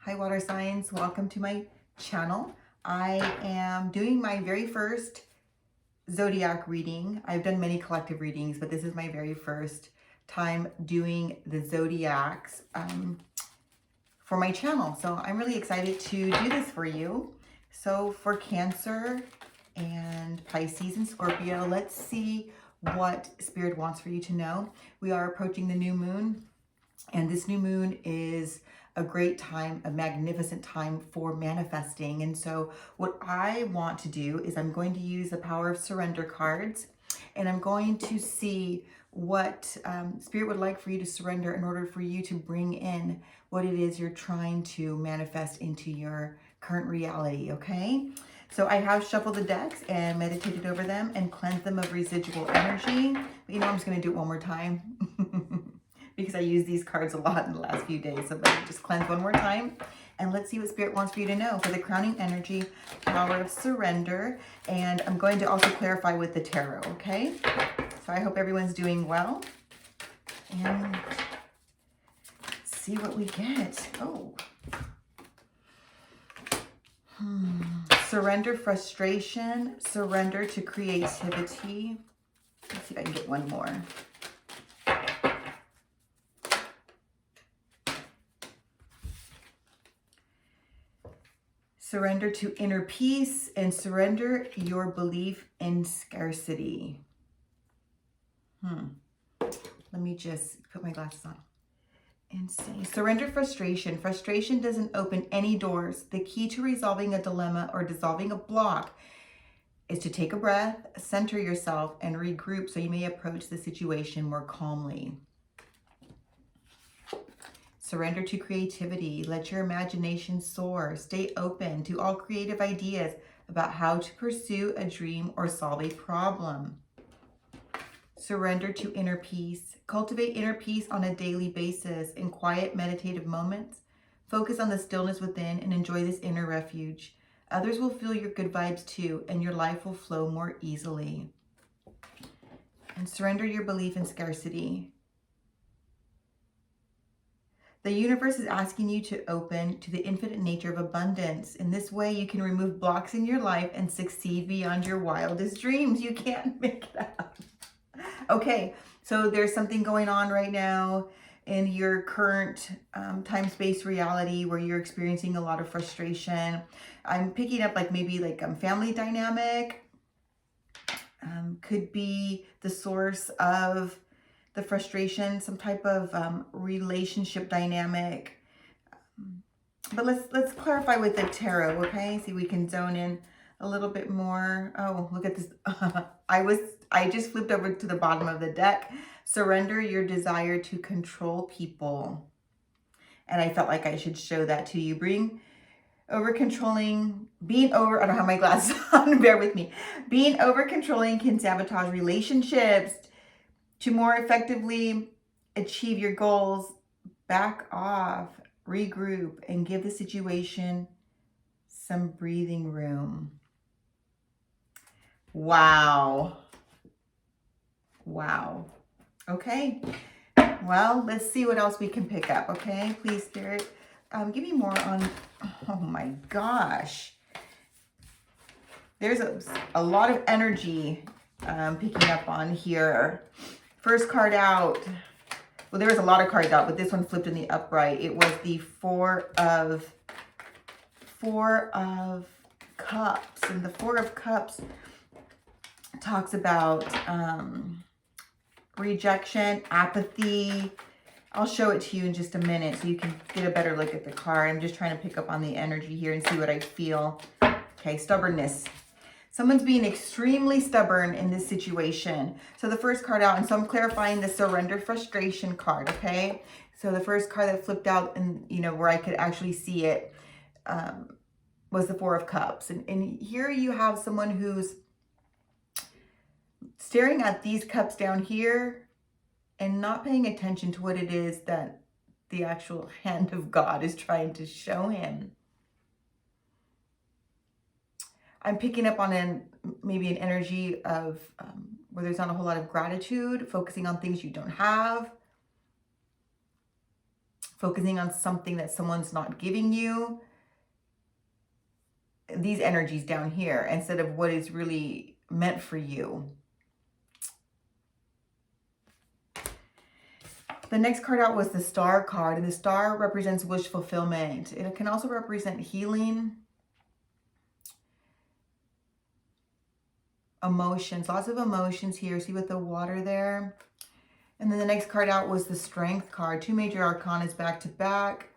Hi water signs, welcome to my channel. I am doing my very first zodiac reading. I've done many collective readings, but this is my very first time doing the zodiacs for my channel. So I'm really excited to do this for you. So for Cancer and Pisces and Scorpio, let's see what Spirit wants for you to know. We are approaching the new moon, and this new moon is a great time, a magnificent time for manifesting. And so what I want to do is I'm going to use the power of surrender cards, and I'm going to see what Spirit would like for you to surrender in order for you to bring in what it is you're trying to manifest into your current reality, okay? So I have shuffled the decks and meditated over them and cleansed them of residual energy. But you know, I'm just going to do it one more time. Because I used these cards a lot in the last few days. So let me just cleanse one more time. And let's see what Spirit wants for you to know. For the crowning energy, power of surrender. And I'm going to also clarify with the tarot, okay? So I hope everyone's doing well. And let's see what we get. Oh. Surrender frustration. Surrender to creativity. Let's see if I can get one more. Surrender to inner peace and surrender your belief in scarcity. Let me just put my glasses on and say, surrender frustration. Frustration doesn't open any doors. The key to resolving a dilemma or dissolving a block is to take a breath, center yourself, and regroup so you may approach the situation more calmly. Surrender to creativity. Let your imagination soar. Stay open to all creative ideas about how to pursue a dream or solve a problem. Surrender to inner peace. Cultivate inner peace on a daily basis in quiet meditative moments. Focus on the stillness within and enjoy this inner refuge. Others will feel your good vibes too, and your life will flow more easily. And surrender your belief in scarcity. The universe is asking you to open to the infinite nature of abundance. In this way, you can remove blocks in your life and succeed beyond your wildest dreams. You can't make it up. Okay, so there's something going on right now in your current time-space reality where you're experiencing a lot of frustration. I'm picking up maybe family dynamic. Could be the source of the frustration, some type of relationship dynamic. But let's clarify with the tarot, okay? See, we can zone in a little bit more. Oh, look at this. I just flipped over to the bottom of the deck. Surrender your desire to control people. And I felt like I should show that to you. Being over, I don't have my glasses on, bear with me. Being over controlling can sabotage relationships. To more effectively achieve your goals, back off, regroup, and give the situation some breathing room. Wow. Wow. Okay. Well, let's see what else we can pick up, okay? Please, Spirit, give me more on, oh my gosh. There's a lot of energy picking up on here. First card out, well, there was a lot of cards out, but this one flipped in the upright. It was the Four of Cups. And the Four of Cups talks about rejection, apathy. I'll show it to you in just a minute so you can get a better look at the card. I'm just trying to pick up on the energy here and see what I feel. Okay, stubbornness. Someone's being extremely stubborn in this situation. So the first card out, and so I'm clarifying the surrender frustration card, okay? So the first card that flipped out and, where I could actually see it was the Four of Cups. And here you have someone who's staring at these cups down here and not paying attention to what it is that the actual hand of God is trying to show him. I'm picking up on maybe an energy of where there's not a whole lot of gratitude, focusing on things you don't have, focusing on something that someone's not giving you, these energies down here, instead of what is really meant for you. The next card out was the Star card, and the Star represents wish fulfillment. It can also represent healing, emotions, lots of emotions here. See with the water there? And then the next card out was the Strength card. 2 major arcanas back to back.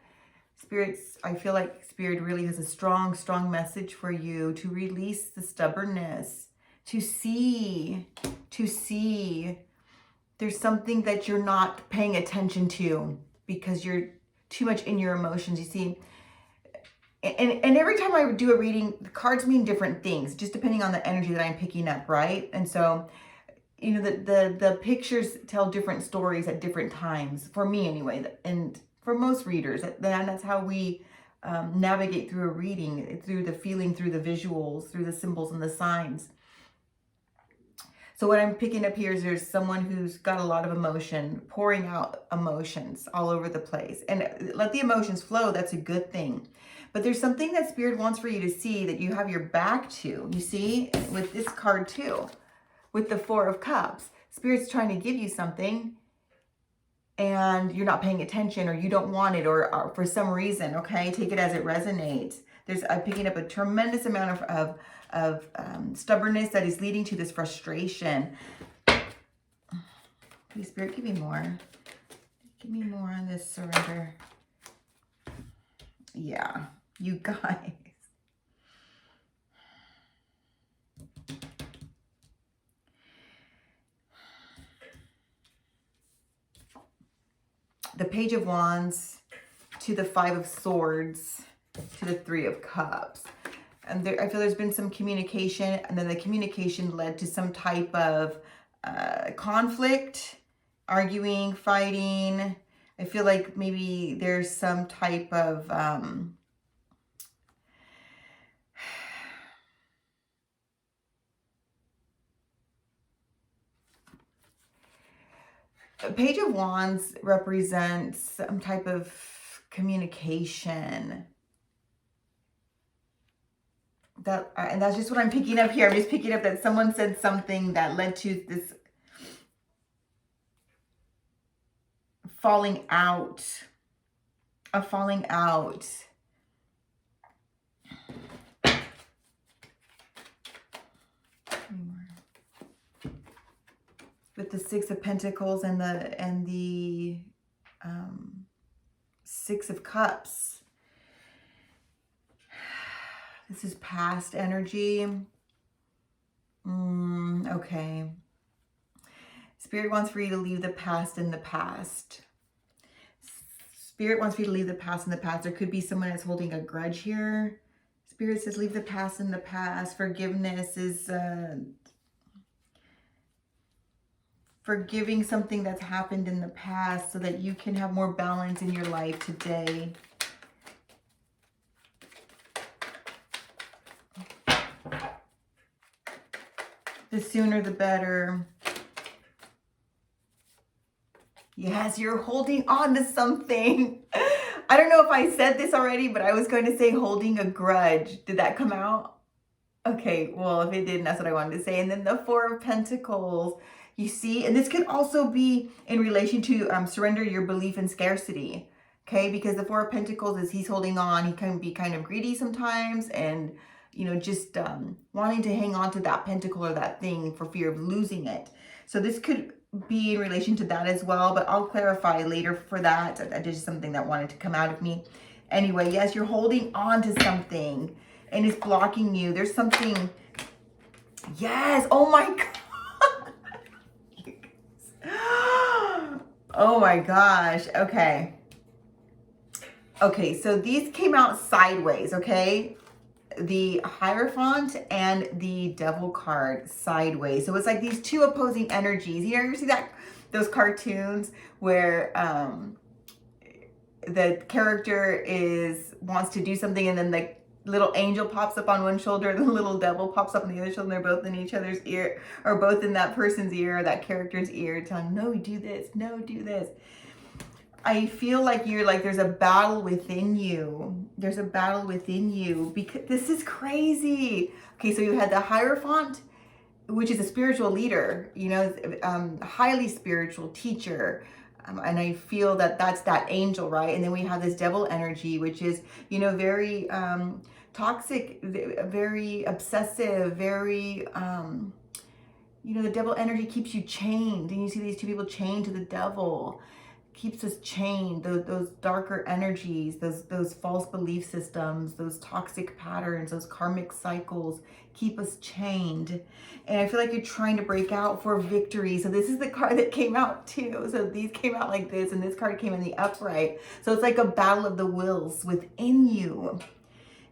Spirits, I feel like Spirit really has a strong, strong message for you to release the stubbornness, to see. There's something that you're not paying attention to because you're too much in your emotions, you see. And every time I do a reading, the cards mean different things, just depending on the energy that I'm picking up, right? And so, you know, the pictures tell different stories at different times, for me anyway, and for most readers. And that's how we navigate through a reading, through the feeling, through the visuals, through the symbols and the signs. So what I'm picking up here is there's someone who's got a lot of emotion, pouring out emotions all over the place. And let the emotions flow, that's a good thing. But there's something that Spirit wants for you to see that you have your back to. You see, with this card too, with the 4 of Cups. Spirit's trying to give you something and you're not paying attention, or you don't want it, or for some reason, okay? Take it as it resonates. I'm picking up a tremendous amount of stubbornness that is leading to this frustration. Please, Spirit, give me more. Give me more on this surrender. Yeah, you guys. The Page of Wands to the 5 of Swords to the 3 of Cups. And I feel there's been some communication, and then the communication led to some type of conflict, arguing, fighting. I feel like maybe there's some type of Page of Wands represents some type of communication. And that's just what I'm picking up here. I'm just picking up that someone said something that led to this falling out. A falling out. With the 6 of Pentacles and the 6 of Cups. This is past energy. Okay. Spirit wants for you to leave the past in the past. Spirit wants for you to leave the past in the past. There could be someone that's holding a grudge here. Spirit says leave the past in the past. Forgiveness is forgiving something that's happened in the past so that you can have more balance in your life today. The sooner the better. Yes, you're holding on to something. I don't know if I said this already, but I was going to say holding a grudge. Did that come out? Okay, well, if it didn't, that's what I wanted to say. And then the 4 of Pentacles, you see, and this could also be in relation to surrender your belief in scarcity. Okay, because the 4 of Pentacles is he's holding on. He can be kind of greedy sometimes, and you know, just wanting to hang on to that pentacle or that thing for fear of losing it. So this could be in relation to that as well, but I'll clarify later for that. That is something that wanted to come out of me. Anyway, yes, you're holding on to something and it's blocking you. There's something. Yes. Oh my God. Oh my gosh. Okay. Okay. So these came out sideways. Okay. The Hierophant and the Devil card sideways. So it's like these 2 opposing energies. You ever see that, those cartoons where the character wants to do something, and then the little angel pops up on one shoulder and the little devil pops up on the other shoulder, and they're both in each other's ear, or both in that person's ear or that character's ear, telling, no, do this, no, do this. I feel like you're like, there's a battle within you. There's a battle within you because this is crazy. Okay, so you had the Hierophant, which is a spiritual leader, you know, highly spiritual teacher. And I feel that that's that angel, right? And then we have this devil energy, which is, you know, very toxic, very obsessive, very, you know, the devil energy keeps you chained. And you see these two people chained to the devil. Keeps us chained, those darker energies, those false belief systems, those toxic patterns, those karmic cycles keep us chained. And I feel like you're trying to break out for victory. So this is the card that came out too. So these came out like this, and this card came in the upright. So it's like a battle of the wills within you.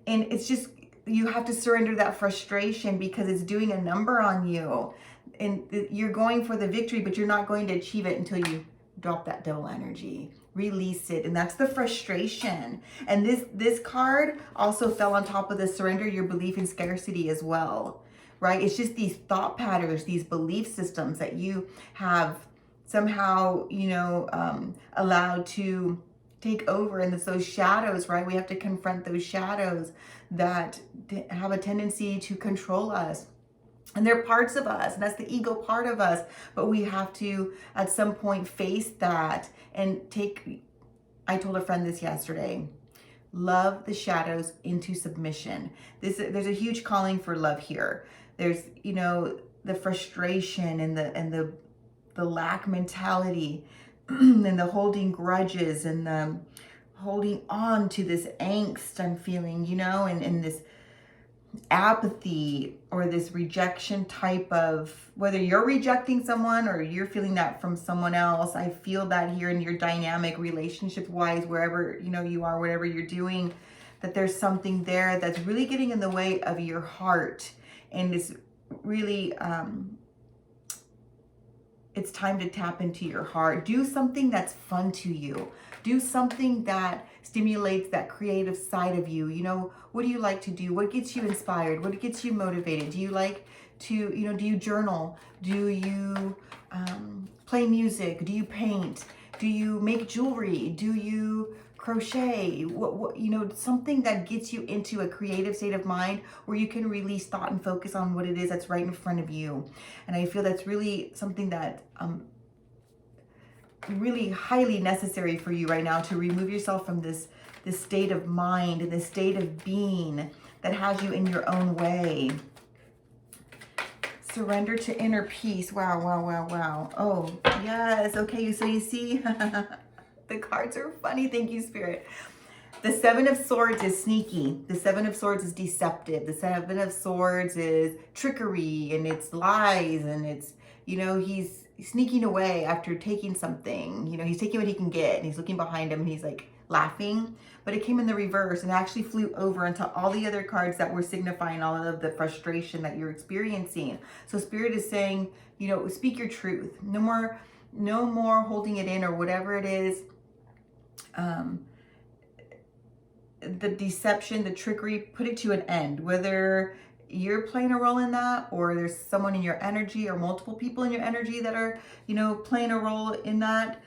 And it's just, you have to surrender that frustration because it's doing a number on you. And you're going for the victory, but you're not going to achieve it until you drop that devil energy, release it. And that's the frustration. And this card also fell on top of the surrender your belief in scarcity as well, right? It's just these thought patterns, these belief systems that you have somehow, you know, allowed to take over. And it's those shadows, right? We have to confront those shadows that have a tendency to control us. And they're parts of us, and that's the ego part of us. But we have to, at some point, face that and take, I told a friend this yesterday, love the shadows into submission. There's a huge calling for love here. There's, you know, the frustration and the lack mentality and the holding grudges and the holding on to this angst I'm feeling, you know, and this apathy or this rejection type of, whether you're rejecting someone or you're feeling that from someone else. I feel that here in your dynamic relationship wise, wherever, you know, you are, whatever you're doing, that there's something there that's really getting in the way of your heart. And it's really, it's time to tap into your heart. Do something that's fun to you. Do something that stimulates that creative side of you. You know, what do you like to do? What gets you inspired? What gets you motivated? Do you like to, you know, do you journal? Do you play music? Do you paint? Do you make jewelry? Do you crochet? What, you know, something that gets you into a creative state of mind where you can release thought and focus on what it is that's right in front of you. And I feel that's really something that really highly necessary for you right now, to remove yourself from this state of mind and this state of being that has you in your own way. Surrender to inner peace. Wow, wow, wow, wow. Oh, yes. Okay, so you see, the cards are funny. Thank you, Spirit. The Seven of Swords is sneaky. The Seven of Swords is deceptive. The Seven of Swords is trickery, and it's lies, and it's, you know, he's sneaking away after taking something. You know, he's taking what he can get, and he's looking behind him, and he's like laughing. But it came in the reverse and actually flew over into all the other cards that were signifying all of the frustration that you're experiencing. So Spirit is saying, you know, speak your truth. No more holding it in or whatever it is. The deception, the trickery, put it to an end. Whether you're playing a role in that, or there's someone in your energy or multiple people in your energy that are, you know, playing a role in that.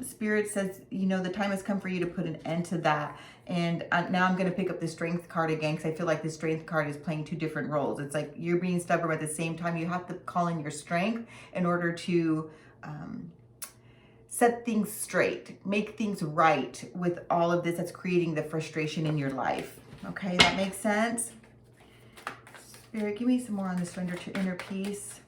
Spirit says, you know, the time has come for you to put an end to that. And now I'm going to pick up the Strength card again, because I feel like the Strength card is playing two different roles. It's like you're being stubborn, but at the same time, you have to call in your strength in order to set things straight, make things right with all of this that's creating the frustration in your life. Okay, that makes sense? Spirit, give me some more on the surrender to inner peace.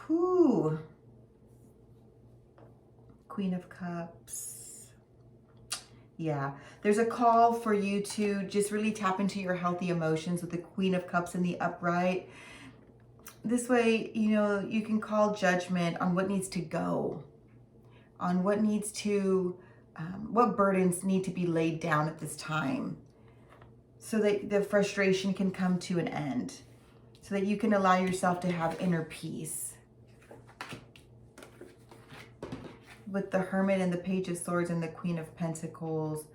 Whew. Queen of Cups. Yeah, there's a call for you to just really tap into your healthy emotions with the Queen of Cups in the upright. This way, you know, you can call judgment on what needs to go, on what needs to, what burdens need to be laid down at this time, so that the frustration can come to an end, so that you can allow yourself to have inner peace. With the Hermit and the Page of Swords and the Queen of Pentacles.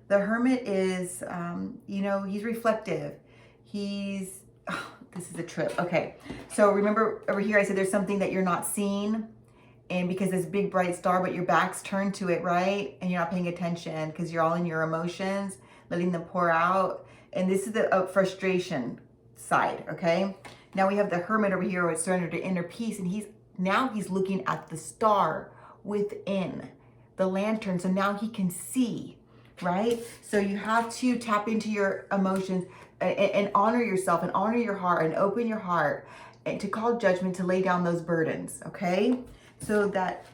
The Hermit is, you know, he's reflective. He's, oh, this is a trip. Okay, So remember over here, I said there's something that you're not seeing. And because this big bright star, but your back's turned to it, right? And you're not paying attention because you're all in your emotions, letting them pour out. And this is the frustration side, okay? Now we have the Hermit over here, who surrendered to inner peace, and he's looking at the star within the lantern, so now he can see, right? So you have to tap into your emotions and honor yourself and honor your heart and open your heart and to call judgment, to lay down those burdens, okay? So that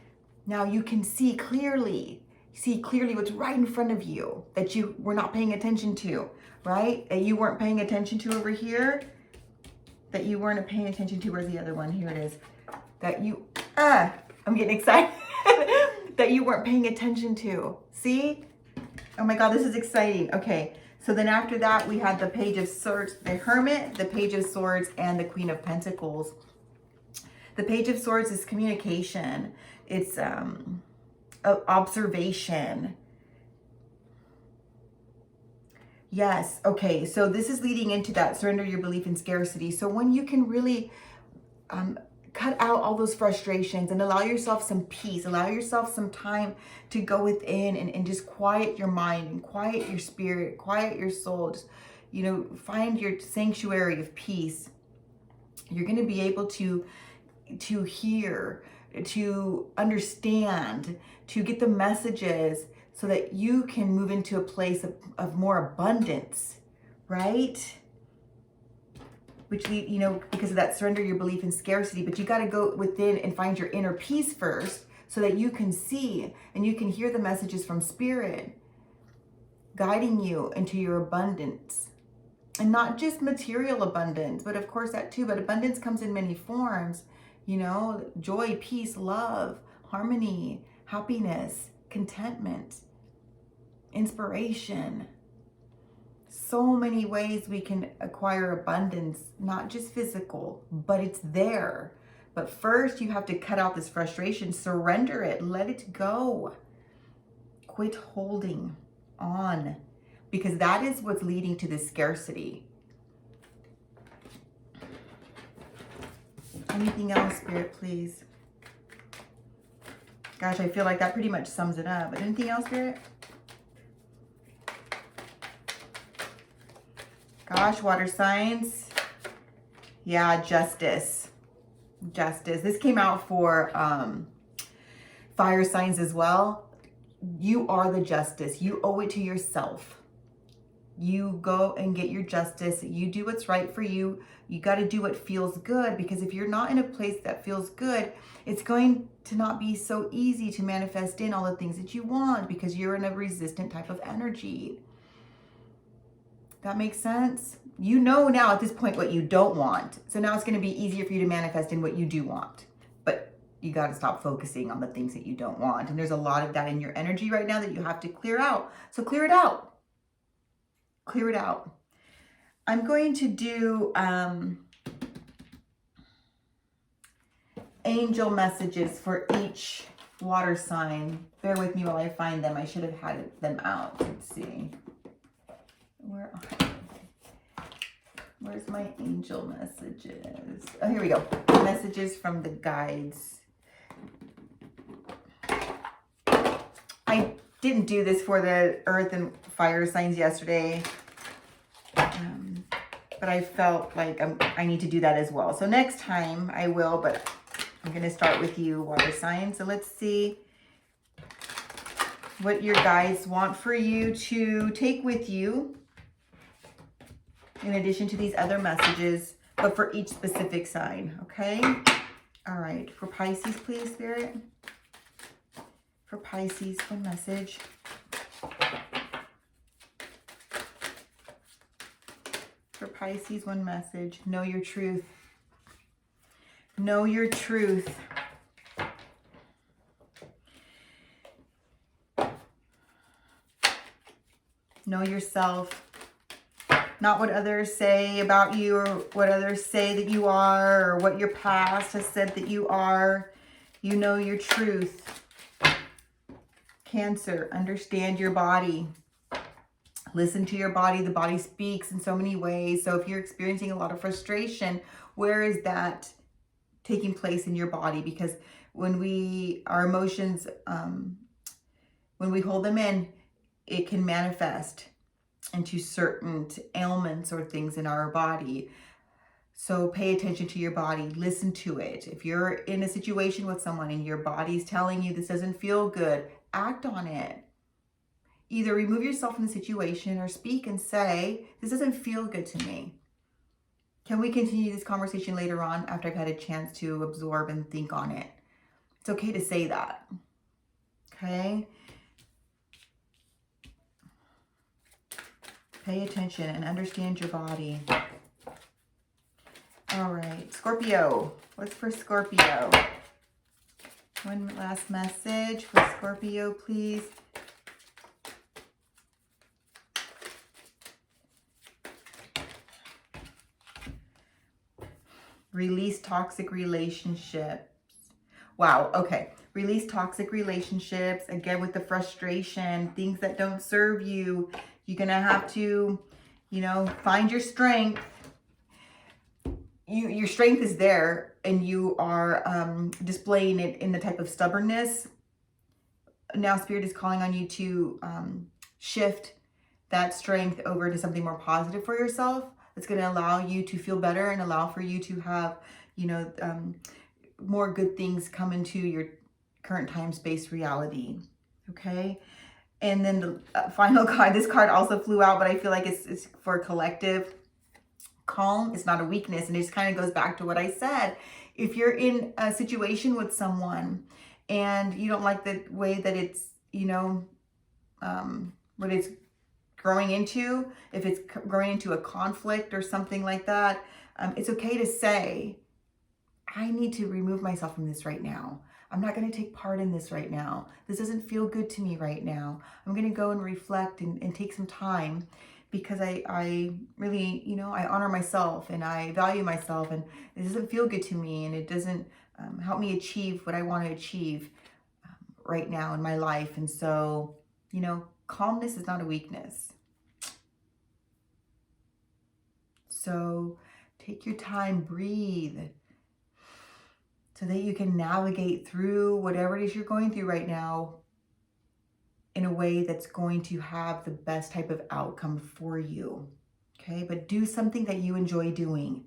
now you can see clearly what's right in front of you that you were not paying attention to, right? That you weren't paying attention to over here, that you weren't paying attention to. Where's the other one? Here it is. That you, I'm getting excited. That you weren't paying attention to. See? Oh my God, this is exciting. Okay, so then after that, we had the Page of Swords, the Hermit, the Page of Swords, and the Queen of Pentacles. The Page of Swords is communication. It's observation. Yes, okay, so this is leading into that surrender your belief in scarcity. So when you can really cut out all those frustrations and allow yourself some peace, allow yourself some time to go within and just quiet your mind and quiet your spirit, quiet your soul, just, you know, find your sanctuary of peace. You're going to be able to hear, to understand, to get the messages so that you can move into a place of more abundance, right? Which, you know, because of that surrender your belief in scarcity, but you got to go within and find your inner peace first so that you can see and you can hear the messages from Spirit guiding you into your abundance. And not just material abundance, but of course that too, but abundance comes in many forms, you know, joy, peace, love, harmony, happiness, contentment, inspiration. So many ways we can acquire abundance, not just physical, but it's there. But first you have to cut out this frustration, surrender it, let it go. Quit holding on, because that is what's leading to this scarcity. Anything else, Spirit, please? Gosh, I feel like that pretty much sums it up. But anything else, Spirit? Gosh, water signs. Yeah, justice. Justice. This came out for fire signs as well. You are the justice. You owe it to yourself. You go and get your justice. You do what's right for you. You got to do what feels good, because if you're not in a place that feels good, it's going to not be so easy to manifest in all the things that you want, because you're in a resistant type of energy. That makes sense? You know now at this point what you don't want. So now it's going to be easier for you to manifest in what you do want. But you got to stop focusing on the things that you don't want. And there's a lot of that in your energy right now that you have to clear out. So clear it out. Clear it out. I'm going to do angel messages for each water sign. Bear with me while I find them. I should have had them out. Let's see. Where are they? Where's my angel messages? Oh, here we go. Messages from the guides. I didn't do this for the earth and fire signs yesterday, but I felt like I need to do that as well. So next time I will, but I'm going to start with you, water signs. So let's see what your guides want for you to take with you, in addition to these other messages, but for each specific sign, okay? All right, for Pisces, please, Spirit. For Pisces, one message. For Pisces, one message. Know your truth. Know your truth. Know yourself. Not what others say about you, or what others say that you are, or what your past has said that you are. You know your truth. Cancer, understand your body. Listen to your body. The body speaks in so many ways. So if you're experiencing a lot of frustration, where is that taking place in your body? Because when our emotions, when we hold them in, it can manifest into certain ailments or things in our body. So pay attention to your body, listen to it. If you're in a situation with someone and your body's telling you this doesn't feel good, act on it. Either remove yourself from the situation or speak and say, this doesn't feel good to me. Can we continue this conversation later on after I've had a chance to absorb and think on it? It's okay to say that. Okay? Pay attention and understand your body. All right, Scorpio. What's for Scorpio? One last message for Scorpio, please. Release toxic relationships. Wow, okay. Release toxic relationships. Again, with the frustration, things that don't serve you. You're going to have to, find your strength. Your strength is there, and you are displaying it in the type of stubbornness. Now Spirit is calling on you to shift that strength over to something more positive for yourself. It's going to allow you to feel better and allow for you to have, more good things come into your current time, space, reality. Okay. And then the final card, this card also flew out, but I feel like it's for collective. Calm is not a weakness. And it just kind of goes back to what I said. If you're in a situation with someone and you don't like the way that it's, what it's growing into, if it's growing into a conflict or something like that, it's okay to say, I need to remove myself from this right now. I'm not going to take part in this right now. This doesn't feel good to me right now. I'm going to go and reflect and take some time, because I really, I honor myself and I value myself, and it doesn't feel good to me, and it doesn't help me achieve what I want to achieve right now in my life. And so, calmness is not a weakness. So take your time, breathe, so that you can navigate through whatever it is you're going through right now in a way that's going to have the best type of outcome for you. Okay, but do something that you enjoy doing.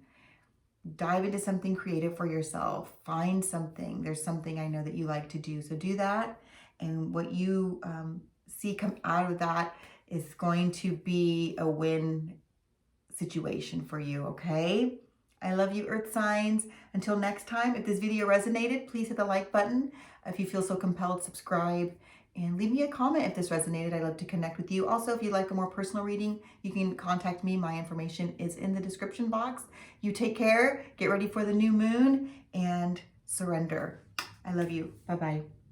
Dive into something creative for yourself. Find something. There's something I know that you like to do. So do that. And what you see come out of that is going to be a win situation for you, okay? I love you, Earth signs. Until next time, if this video resonated, please hit the like button. If you feel so compelled, subscribe and leave me a comment if this resonated. I'd love to connect with you. Also, if you'd like a more personal reading, you can contact me. My information is in the description box. You take care, get ready for the new moon, and surrender. I love you. Bye-bye.